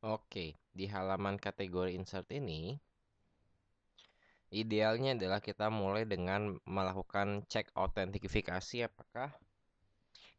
Oke, di halaman kategori insert ini, idealnya adalah kita mulai dengan melakukan cek autentifikasi apakah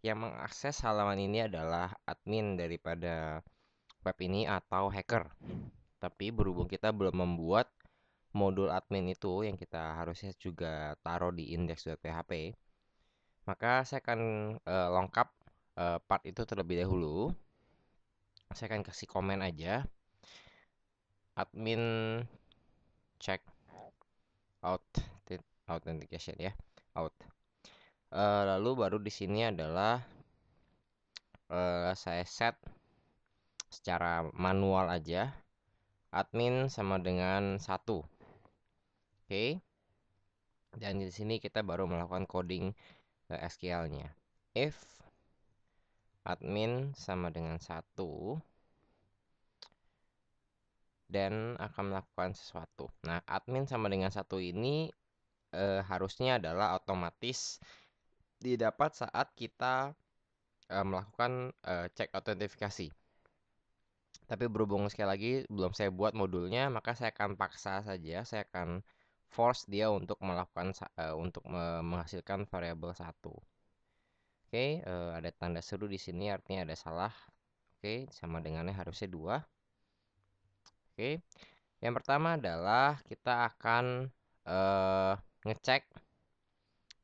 yang mengakses halaman ini adalah admin daripada web ini atau hacker. Tapi berhubung kita belum membuat modul admin itu yang kita harusnya juga taruh di index.php, maka saya akan lengkap part itu terlebih dahulu. Saya akan kasih komen aja admin check out authentication ya, out. Lalu baru di sini adalah saya set secara manual aja admin sama dengan 1. Oke. Dan di sini kita baru melakukan coding SQL-nya. If admin sama dengan 1 dan akan melakukan sesuatu. Nah, admin sama dengan 1 ini harusnya adalah otomatis didapat saat kita melakukan cek autentifikasi. Tapi berhubung sekali lagi belum saya buat modulnya, maka saya akan paksa saja, saya akan force dia untuk melakukan menghasilkan variabel 1. Oke, ada tanda seru di sini artinya ada salah. Oke, sama dengannya harusnya 2. Oke. Yang pertama adalah kita akan ngecek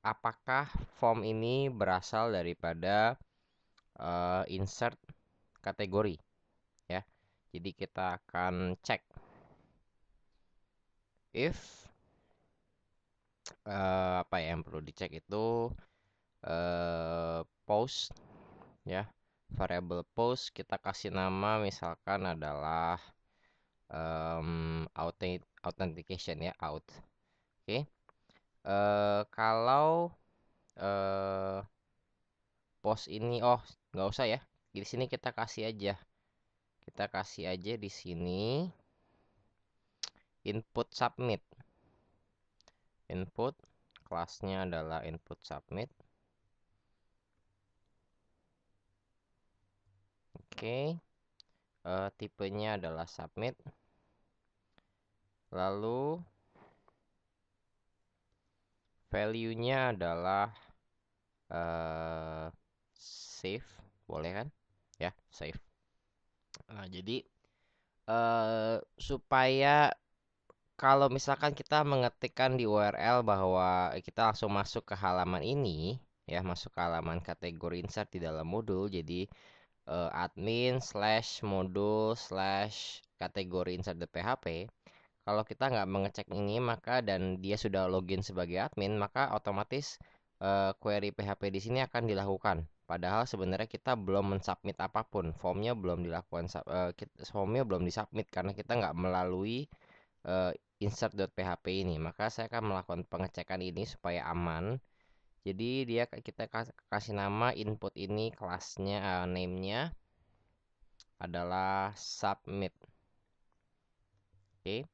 apakah form ini berasal daripada insert kategori ya. Jadi kita akan cek if apa ya yang perlu dicek itu post ya, variable post kita kasih nama misalkan adalah authentication ya, out. Oke. Kalau post ini nggak usah ya, di sini kita kasih aja, di sini input submit. Input kelasnya adalah input submit. Oke. Tipenya adalah submit. Lalu value-nya adalah save, boleh kan? Ya, save. Nah, jadi supaya kalau misalkan kita mengetikkan di URL bahwa kita langsung masuk ke halaman ini, ya, masuk ke halaman kategori insert di dalam modul, jadi admin slash modul slash kategori insert.php. Kalau kita nggak mengecek ini maka dan dia sudah login sebagai admin, maka otomatis query PHP di sini akan dilakukan. Padahal sebenarnya kita belum mensubmit apapun, formnya belum disubmit karena kita nggak melalui uh, insert.php ini. Maka saya akan melakukan pengecekan ini supaya aman. Jadi kita kasih nama input ini kelasnya, name-nya adalah submit. Oke.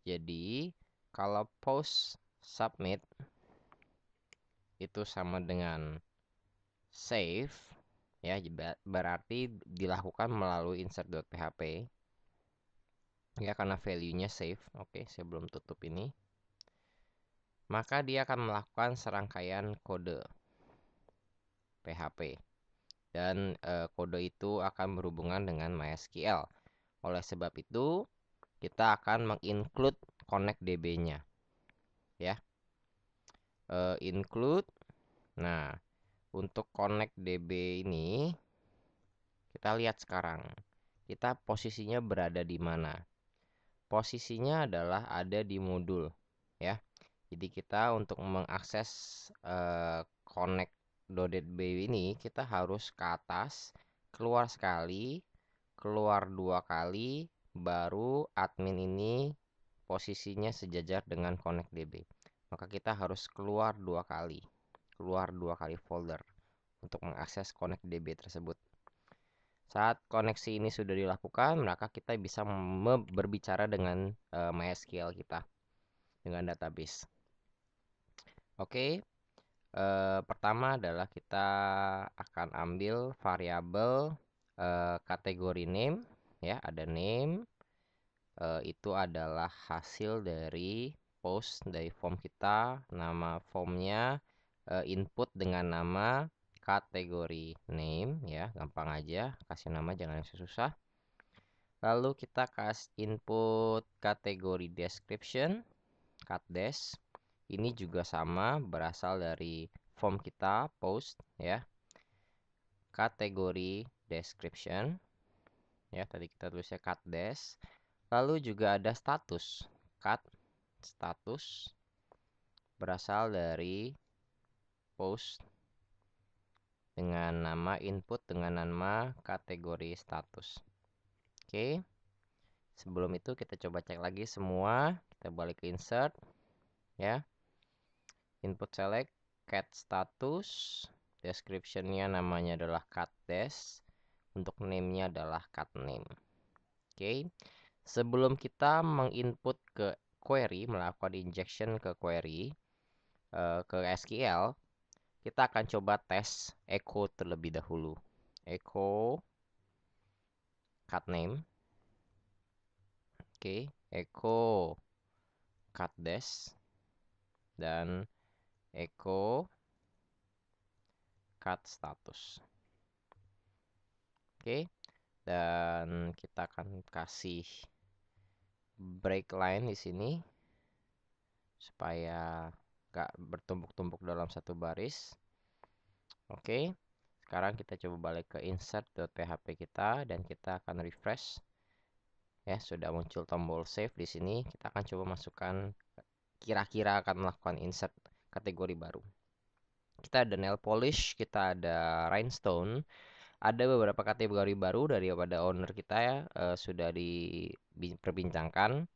Jadi kalau post submit itu sama dengan save ya, berarti dilakukan melalui insert.php ya, karena value-nya save. Oke, saya belum tutup ini. Maka dia akan melakukan serangkaian kode PHP dan kode itu akan berhubungan dengan MySQL. Oleh sebab itu kita akan menginclude connect DB-nya ya. Include. Nah, untuk connect DB ini kita lihat sekarang kita posisinya berada di mana. Posisinya adalah ada di modul ya. Jadi kita untuk mengakses connect.db ini kita harus ke atas, keluar sekali, keluar 2 kali, baru admin ini posisinya sejajar dengan connect.db. Maka kita harus keluar 2 kali, folder untuk mengakses connect.db tersebut. Saat koneksi ini sudah dilakukan, maka kita bisa berbicara dengan MySQL kita, dengan database. Oke, pertama adalah kita akan ambil variabel kategori name. ya, ada name. Itu adalah hasil dari post dari form kita. Nama formnya input dengan nama kategori name, ya, gampang aja, kasih nama jangan yang susah. Lalu kita kasih input kategori description, katdes. Ini juga sama, berasal dari form kita post, ya, kategori description, ya, tadi kita tulisnya katdes. Lalu juga ada status, kat status, berasal dari post dengan nama input dengan nama kategori status. Oke, sebelum itu kita coba cek lagi semua. Kita balik ke insert, ya, input select cat status, descriptionnya namanya adalah katdes, untuk name-nya adalah cat name. Oke, sebelum kita menginput ke query, melakukan injection ke query, ke SQL, kita akan coba tes echo terlebih dahulu. Echo cat name. Oke, echo katdes dan echo cat status. Oke, dan kita akan kasih break line di sini supaya gak bertumpuk-tumpuk dalam satu baris. Oke, sekarang kita coba balik ke insert.php kita dan kita akan refresh. Ya, sudah muncul tombol save di sini. Kita akan coba masukkan, kira-kira akan melakukan insert kategori baru. Kita ada nail polish, kita ada rhinestone. Ada beberapa kategori baru daripada owner kita, ya, sudah diperbincangkan.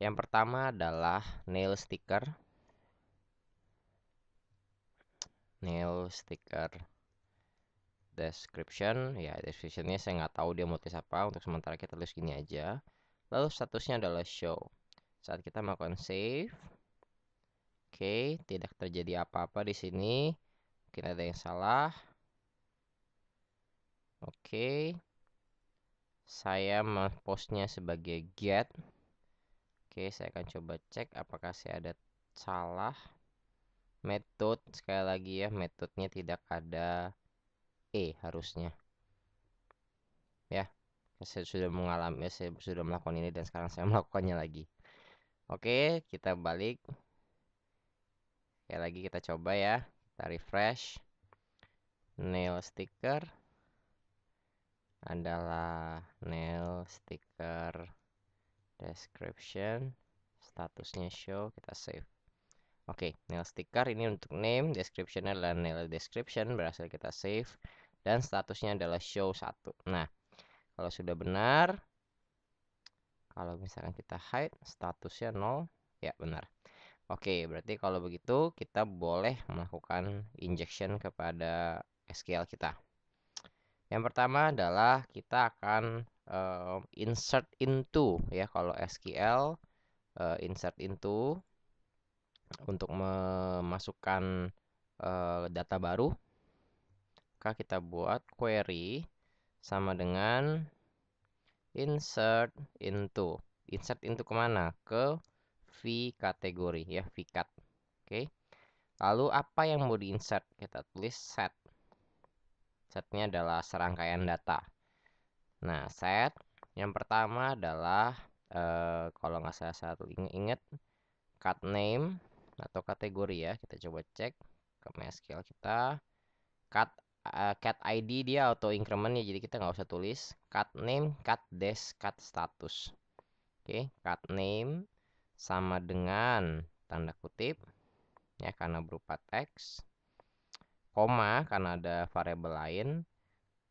Yang pertama adalah nail sticker. Nail sticker description, ya, descriptionnya saya nggak tahu dia mau tulis apa. Untuk sementara kita tulis gini aja. Lalu statusnya adalah show. Saat kita melakukan save, oke, tidak terjadi apa-apa di sini. Mungkin ada yang salah. Oke, saya postnya sebagai get. Oke, saya akan coba cek apakah saya ada salah. Metode, sekali lagi ya, metodenya tidak ada harusnya. Ya, saya sudah mengalami, saya sudah melakukan ini dan sekarang saya melakukannya lagi. Oke, kita balik. Sekali lagi kita coba ya. Kita refresh. Nail sticker adalah nail sticker description, statusnya show, kita save. Oke, nail sticker ini untuk name, description adalah nail description, berhasil kita save, dan statusnya adalah show 1. Nah, kalau sudah benar, kalau misalkan kita hide, statusnya 0, ya benar. Oke, berarti kalau begitu kita boleh melakukan injection kepada SQL kita. Yang pertama adalah kita akan insert into, ya, kalau SQL insert into untuk memasukkan data baru, maka kita buat query sama dengan insert into. Insert into kemana? Ke v kategori, ya, vcat. Oke. Lalu apa yang mau diinsert? Kita tulis set. Setnya adalah serangkaian data. Nah, set yang pertama adalah kalau nggak salah ingat cat name atau kategori, ya. Kita coba cek ke MySQL kita. Cat ID dia auto increment, ya, jadi kita nggak usah tulis. Cat name, cat des, cat status. Oke, cat name sama dengan tanda kutip, ya, karena berupa teks, koma karena ada variabel lain,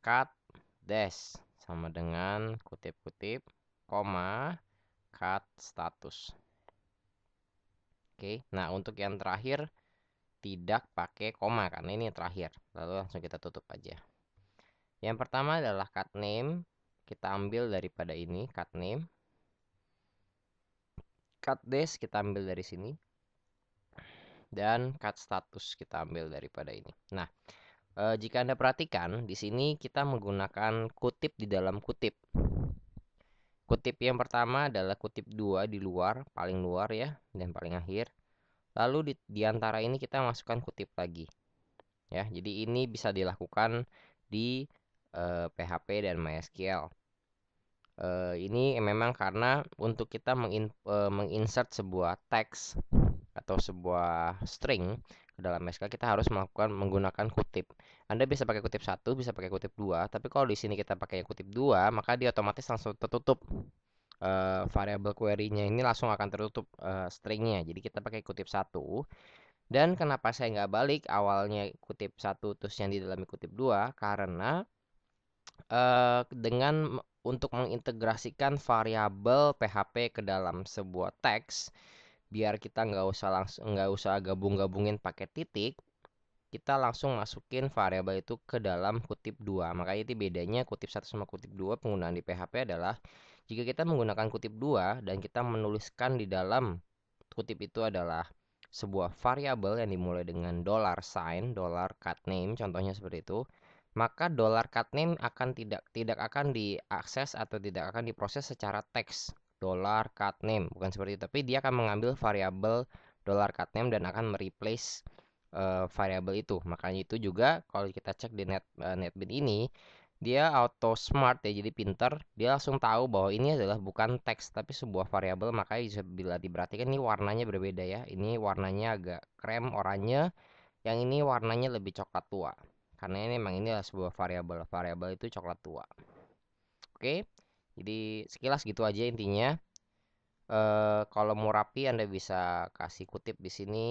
cat des sama dengan kutip-kutip, koma, cat status. Oke, nah untuk yang terakhir tidak pakai koma karena ini yang terakhir. Lalu langsung kita tutup aja. Yang pertama adalah cat name, kita ambil daripada ini cat name. Cat des kita ambil dari sini. Dan cat status kita ambil daripada ini. Nah, jika Anda perhatikan di sini kita menggunakan kutip di dalam kutip. Kutip yang pertama adalah kutip 2 di luar, paling luar ya, dan paling akhir. Lalu di antara ini kita masukkan kutip lagi. Ya, jadi ini bisa dilakukan di PHP dan MySQL. Ini memang karena untuk kita menginsert sebuah teks atau sebuah string ke dalam SQL kita harus menggunakan kutip. Anda bisa pakai kutip 1, bisa pakai kutip 2, tapi kalau di sini kita pakai kutip 2, maka dia otomatis langsung tertutup. Variabel query-nya ini langsung akan tertutup stringnya. Jadi kita pakai kutip 1. Dan kenapa saya nggak balik awalnya kutip 1 terus yang di dalam kutip 2? Karena dengan untuk mengintegrasikan variabel PHP ke dalam sebuah teks, biar kita nggak usah gabungin pakai titik, kita langsung masukin variabel itu ke dalam kutip 2. Makanya itu bedanya kutip 1 sama kutip 2 penggunaan di PHP adalah jika kita menggunakan kutip 2 dan kita menuliskan di dalam kutip itu adalah sebuah variabel yang dimulai dengan $sign, $cut name, contohnya seperti itu, maka $cut name akan tidak akan diakses atau tidak akan diproses secara teks $cut name, bukan seperti itu, tapi dia akan mengambil variabel $cut name dan akan mereplace variabel itu. Makanya itu juga kalau kita cek di NetBeans ini dia auto smart ya, jadi pinter, dia langsung tahu bahwa ini adalah bukan teks tapi sebuah variabel. Makanya bila diperhatikan ini warnanya berbeda ya, ini warnanya agak krem oranye, yang ini warnanya lebih coklat tua karena ini memang ini adalah sebuah variabel itu coklat tua. Oke, jadi sekilas gitu aja intinya. Kalau mau rapi Anda bisa kasih kutip di sini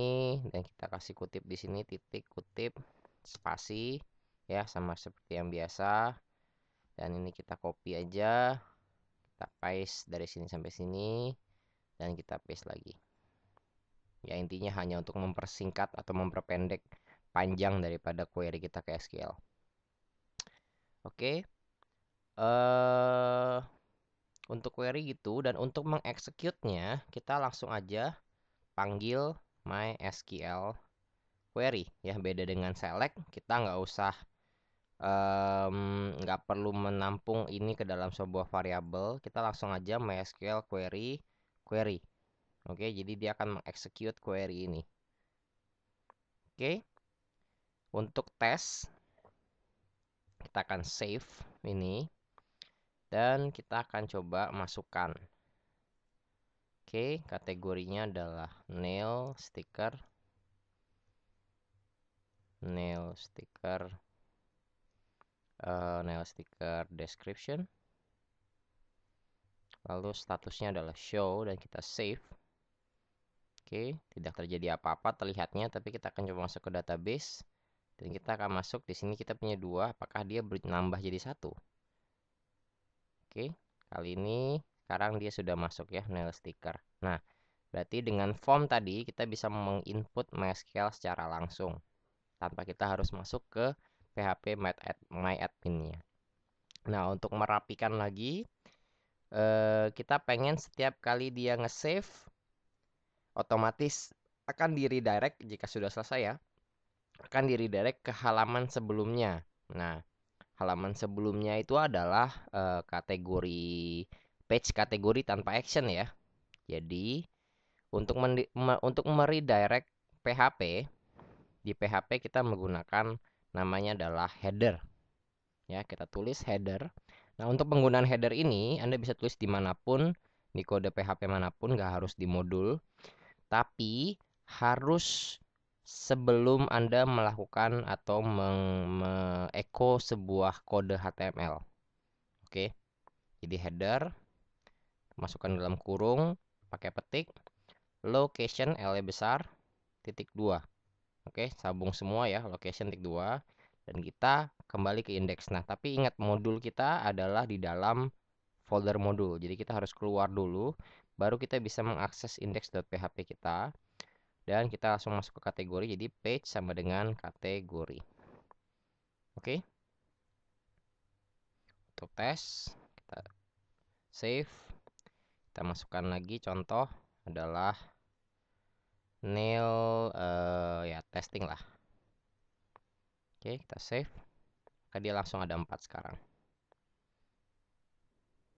dan kita kasih kutip di sini, titik kutip spasi ya, sama seperti yang biasa. Dan ini kita copy aja, kita paste dari sini sampai sini dan kita paste lagi. Ya intinya hanya untuk mempersingkat atau memperpendek panjang daripada query kita ke SQL. Oke. Untuk query gitu, dan untuk mengexecute-nya kita langsung aja panggil MySQL query ya. Beda dengan select, kita nggak perlu menampung ini ke dalam sebuah variabel, kita langsung aja MySQL query. Oke, jadi dia akan mengexecute query ini. Oke, untuk tes kita akan save ini dan kita akan coba masukkan. Oke, kategorinya adalah nail sticker description. Lalu statusnya adalah show dan kita save. Oke, tidak terjadi apa-apa terlihatnya, tapi kita akan coba masuk ke database dan kita akan masuk di sini. Kita punya 2, apakah dia bertambah jadi 1? Oke, kali ini sekarang dia sudah masuk ya, nail sticker. Nah, berarti dengan form tadi kita bisa menginput MySQL secara langsung tanpa kita harus masuk ke PHP MyAdmin-nya. Nah, untuk merapikan lagi, kita pengen setiap kali dia nge-save, otomatis akan di-redirect jika sudah selesai ya, akan di-redirect ke halaman sebelumnya. Nah, halaman sebelumnya itu adalah kategori page kategori tanpa action ya. Jadi untuk meredirect PHP, di PHP kita menggunakan namanya adalah header. Ya, kita tulis header. Nah, untuk penggunaan header ini Anda bisa tulis dimanapun, di kode PHP manapun, nggak harus di modul, tapi harus sebelum Anda melakukan atau me-echo sebuah kode HTML. Oke, jadi header, masukkan dalam kurung, pakai petik, location L besar, titik 2. Oke, sabung semua ya, location titik 2. Dan kita kembali ke indeks. Nah, tapi ingat modul kita adalah di dalam folder modul. Jadi kita harus keluar dulu, baru kita bisa mengakses index.php kita. Dan kita langsung masuk ke kategori, jadi page sama dengan kategori. Oke. Untuk tes, kita save. Kita masukkan lagi contoh adalah nail ya testing lah. Oke, kita save. Maka dia langsung ada 4 sekarang.